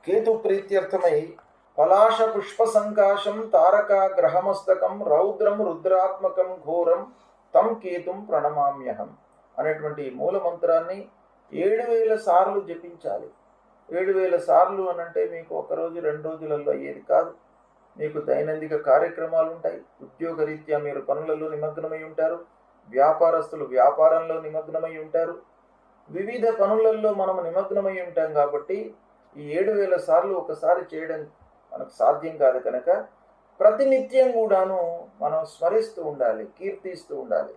కేతు ప్రీత్యర్థమై పలాశ పుష్ప సంకాశం తారక గ్రహమస్తకం రౌద్రం రుద్రాత్మకం ఘోరం తం కేతుం ప్రణమామ్యహం అనేటువంటి మూల మంత్రాన్ని 7000 సార్లు జపించాలి. 7000 సార్లు అనంటే మీకు ఒకరోజు 2 రోజులలో అయ్యేది కాదు. మీకు దైనందిక కార్యక్రమాలు ఉంటాయి. ఉద్యోగరీత్యా మీరు పనులలో నిమగ్నమై ఉంటారు. వ్యాపారస్తులు వ్యాపారంలో నిమగ్నమై ఉంటారు. వివిధ పనులలో మనం నిమగ్నమై ఉంటాం కాబట్టి ఈ 7000 సార్లు ఒకసారి చేయడం మనకు సాధ్యం కాదు కనుక ప్రతినిత్యం కూడాను మనం స్మరిస్తూ ఉండాలి, కీర్తిస్తూ ఉండాలి.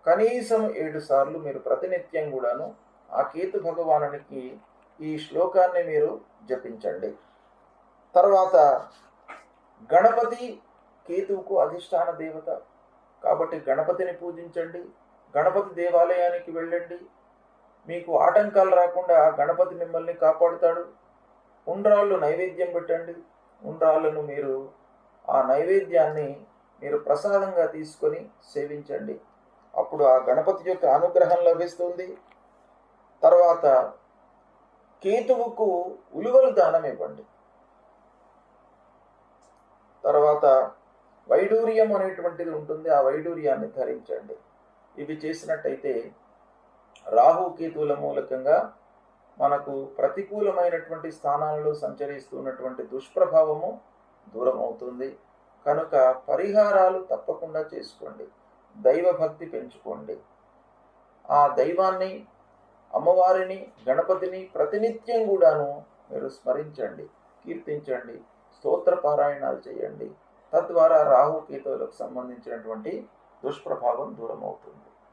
కనీసం 7 సార్లు మీరు ప్రతినిత్యం కూడాను ఆ కేతు భగవానునికి ఈ శ్లోకాన్ని మీరు జపించండి. తర్వాత గణపతి కేతువుకు అధిష్టాన దేవత కాబట్టి గణపతిని పూజించండి. గణపతి దేవాలయానికి వెళ్ళండి. మీకు ఆటంకాలు రాకుండా గణపతి మిమ్మల్ని కాపాడుతాడు. ఉండ్రాళ్ళు నైవేద్యం పెట్టండి. ఉండ్రాళ్ళను మీరు ఆ నైవేద్యాన్ని మీరు ప్రసాదంగా తీసుకొని సేవించండి. అప్పుడు ఆ గణపతి యొక్క అనుగ్రహం లభిస్తుంది. తర్వాత కేతువుకు ఉలువలు దానం ఇవ్వండి. తర్వాత వైడూర్యం అనేటువంటిది ఉంటుంది, ఆ వైడూర్యాన్ని ధరించండి. ఇవి చేసినట్టయితే రాహుకేతువుల మూలకంగా మనకు ప్రతికూలమైనటువంటి స్థానాలలో సంచరిస్తున్నటువంటి దుష్ప్రభావము దూరం అవుతుంది. కనుక పరిహారాలు తప్పకుండా చేసుకోండి. దైవభక్తి పెంచుకోండి. ఆ దైవాన్ని, అమ్మవారిని, గణపతిని ప్రతినిత్యం కూడాను మీరు స్మరించండి, కీర్తించండి, స్తోత్ర పారాయణాలు చేయండి. తద్వారా రాహుకేతువులకు సంబంధించినటువంటి దుష్ప్రభావం దూరం అవుతుంది.